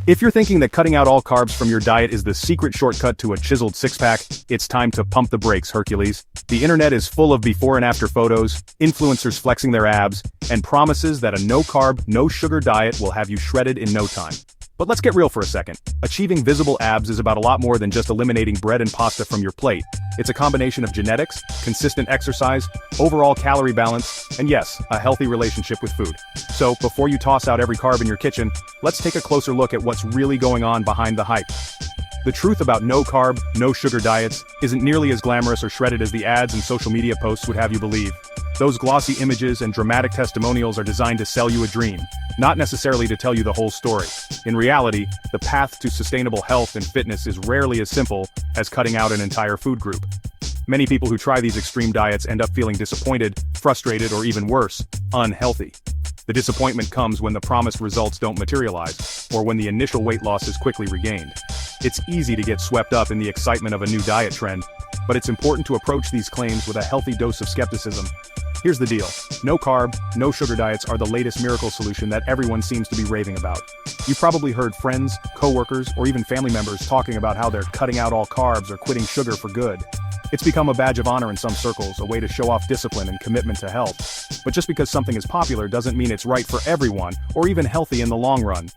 If you're thinking that cutting out all carbs from your diet is the secret shortcut to a chiseled six-pack, it's time to pump the brakes, Hercules. The internet is full of before and after photos, influencers flexing their abs, and promises that a no-carb, no-sugar diet will have you shredded in no time. But let's get real for a second. Achieving visible abs is about a lot more than just eliminating bread and pasta from your plate. It's a combination of genetics, consistent exercise, overall calorie balance, and yes, a healthy relationship with food. So, before you toss out every carb in your kitchen, let's take a closer look at what's really going on behind the hype. The truth about no-carb, no-sugar diets isn't nearly as glamorous or shredded as the ads and social media posts would have you believe. Those glossy images and dramatic testimonials are designed to sell you a dream, not necessarily to tell you the whole story. In reality, the path to sustainable health and fitness is rarely as simple as cutting out an entire food group. Many people who try these extreme diets end up feeling disappointed, frustrated, or even worse, unhealthy. The disappointment comes when the promised results don't materialize, or when the initial weight loss is quickly regained. It's easy to get swept up in the excitement of a new diet trend, but it's important to approach these claims with a healthy dose of skepticism. Here's the deal. No carb, no sugar diets are the latest miracle solution that everyone seems to be raving about. You've probably heard friends, coworkers, or even family members talking about how they're cutting out all carbs or quitting sugar for good. It's become a badge of honor in some circles, a way to show off discipline and commitment to health. But just because something is popular doesn't mean it's right for everyone, or even healthy in the long run.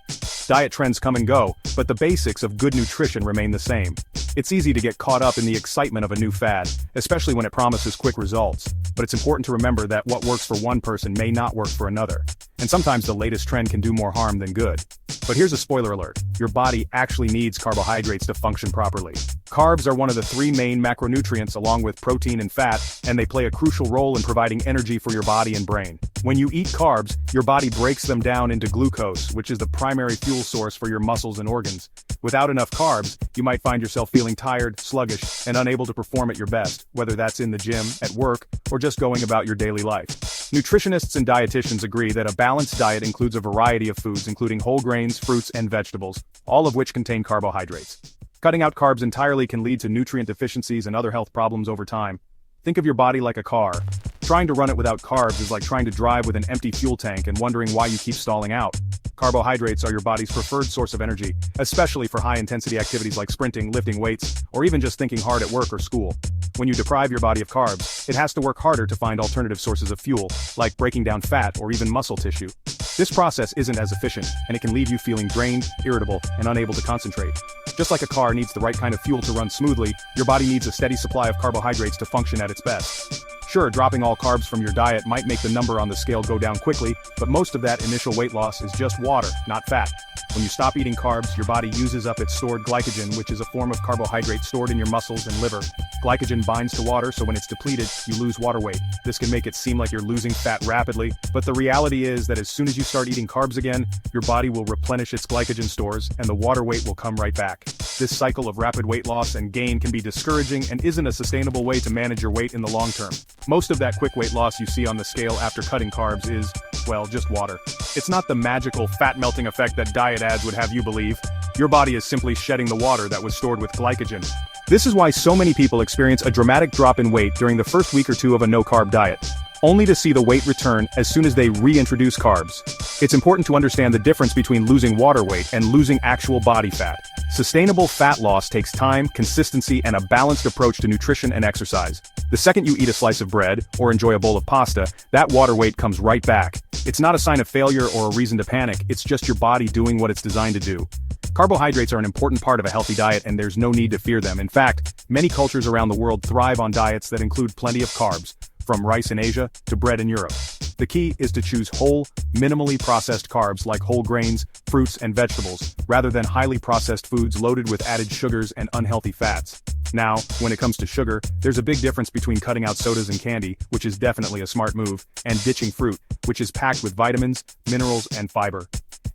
Diet trends come and go, but the basics of good nutrition remain the same. It's easy to get caught up in the excitement of a new fad, especially when it promises quick results. But it's important to remember that what works for one person may not work for another. And sometimes the latest trend can do more harm than good. But here's a spoiler alert. Your body actually needs carbohydrates to function properly. Carbs are one of the three main macronutrients along with protein and fat, and they play a crucial role in providing energy for your body and brain. When you eat carbs, your body breaks them down into glucose, which is the primary fuel source for your muscles and organs. Without enough carbs, you might find yourself feeling tired, sluggish, and unable to perform at your best, whether that's in the gym, at work, or just going about your daily life. Nutritionists and dietitians agree that a balanced diet includes a variety of foods including whole grains, fruits, and vegetables, all of which contain carbohydrates. Cutting out carbs entirely can lead to nutrient deficiencies and other health problems over time. Think of your body like a car. Trying to run it without carbs is like trying to drive with an empty fuel tank and wondering why you keep stalling out. Carbohydrates are your body's preferred source of energy, especially for high-intensity activities like sprinting, lifting weights, or even just thinking hard at work or school. When you deprive your body of carbs, it has to work harder to find alternative sources of fuel, like breaking down fat or even muscle tissue. This process isn't as efficient, and it can leave you feeling drained, irritable, and unable to concentrate. Just like a car needs the right kind of fuel to run smoothly, your body needs a steady supply of carbohydrates to function at its best. Sure, dropping all carbs from your diet might make the number on the scale go down quickly, but most of that initial weight loss is just water, not fat. When you stop eating carbs, your body uses up its stored glycogen, which is a form of carbohydrate stored in your muscles and liver. Glycogen binds to water, so when it's depleted, you lose water weight. This can make it seem like you're losing fat rapidly, but the reality is that as soon as you start eating carbs again, your body will replenish its glycogen stores, and the water weight will come right back. This cycle of rapid weight loss and gain can be discouraging and isn't a sustainable way to manage your weight in the long term. Most of that quick weight loss you see on the scale after cutting carbs is, well, just water. It's not the magical fat-melting effect that diet ads would have you believe. Your body is simply shedding the water that was stored with glycogen. This is why so many people experience a dramatic drop in weight during the first week or two of a no-carb diet, only to see the weight return as soon as they reintroduce carbs. It's important to understand the difference between losing water weight and losing actual body fat. Sustainable fat loss takes time, consistency, and a balanced approach to nutrition and exercise. The second you eat a slice of bread, or enjoy a bowl of pasta, that water weight comes right back. It's not a sign of failure or a reason to panic, it's just your body doing what it's designed to do. Carbohydrates are an important part of a healthy diet, and there's no need to fear them. In fact, many cultures around the world thrive on diets that include plenty of carbs, from rice in Asia to bread in Europe. The key is to choose whole, minimally processed carbs like whole grains, fruits, and vegetables, rather than highly processed foods loaded with added sugars and unhealthy fats. Now, when it comes to sugar, there's a big difference between cutting out sodas and candy, which is definitely a smart move, and ditching fruit, which is packed with vitamins, minerals, and fiber.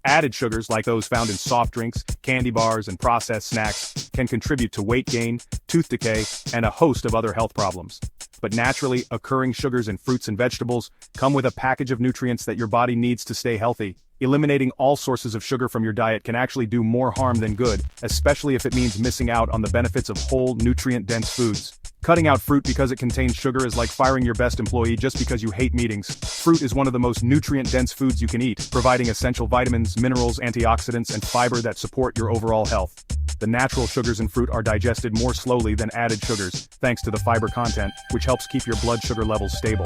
Added sugars like those found in soft drinks, candy bars, and processed snacks can contribute to weight gain, tooth decay, and a host of other health problems. But naturally occurring sugars in fruits and vegetables come with a package of nutrients that your body needs to stay healthy. Eliminating all sources of sugar from your diet can actually do more harm than good, especially if it means missing out on the benefits of whole, nutrient-dense foods. Cutting out fruit because it contains sugar is like firing your best employee just because you hate meetings. Fruit is one of the most nutrient-dense foods you can eat, providing essential vitamins, minerals, antioxidants, and fiber that support your overall health. The natural sugars in fruit are digested more slowly than added sugars, thanks to the fiber content, which helps keep your blood sugar levels stable.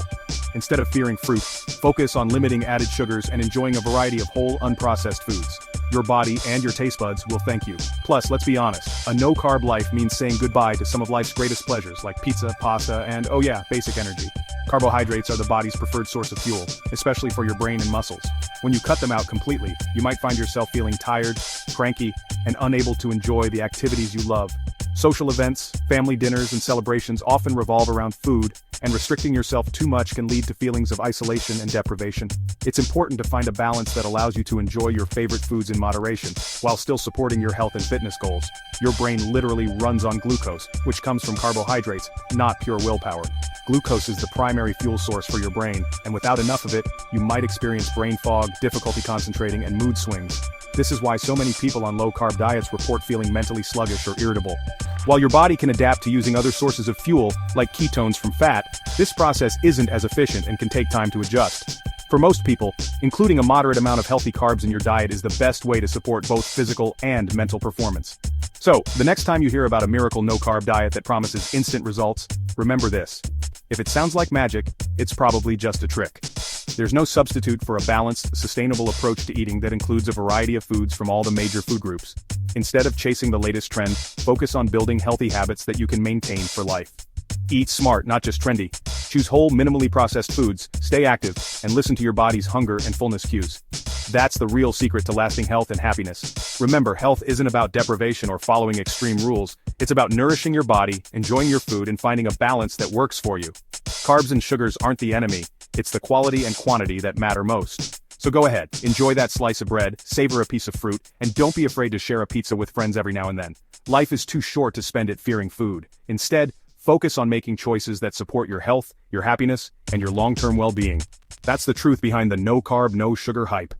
Instead of fearing fruit, focus on limiting added sugars and enjoying a variety of whole, unprocessed foods. Your body and your taste buds will thank you. Plus, let's be honest, a no-carb life means saying goodbye to some of life's greatest pleasures like pizza, pasta, and oh yeah, basic energy. Carbohydrates are the body's preferred source of fuel, especially for your brain and muscles. When you cut them out completely, you might find yourself feeling tired, cranky, and unable to enjoy the activities you love. Social events, family dinners, and celebrations often revolve around food, and restricting yourself too much can lead to feelings of isolation and deprivation. It's important to find a balance that allows you to enjoy your favorite foods in moderation, while still supporting your health and fitness goals. Your brain literally runs on glucose, which comes from carbohydrates, not pure willpower. Glucose is the primary fuel source for your brain, and without enough of it, you might experience brain fog, difficulty concentrating, and mood swings. This is why so many people on low-carb diets report feeling mentally sluggish or irritable. While your body can adapt to using other sources of fuel, like ketones from fat, this process isn't as efficient and can take time to adjust. For most people, including a moderate amount of healthy carbs in your diet is the best way to support both physical and mental performance. So, the next time you hear about a miracle no-carb diet that promises instant results, remember this. If it sounds like magic, it's probably just a trick. There's no substitute for a balanced, sustainable approach to eating that includes a variety of foods from all the major food groups. Instead of chasing the latest trend, focus on building healthy habits that you can maintain for life. Eat smart, not just trendy. Choose whole, minimally processed foods, stay active, and listen to your body's hunger and fullness cues. That's the real secret to lasting health and happiness. Remember, health isn't about deprivation or following extreme rules. It's about nourishing your body, enjoying your food, and finding a balance that works for you. Carbs and sugars aren't the enemy. It's the quality and quantity that matter most. So go ahead, enjoy that slice of bread, savor a piece of fruit, and don't be afraid to share a pizza with friends every now and then. Life is too short to spend it fearing food. Instead, focus on making choices that support your health, your happiness, and your long-term well-being. That's the truth behind the no-carb, no-sugar hype.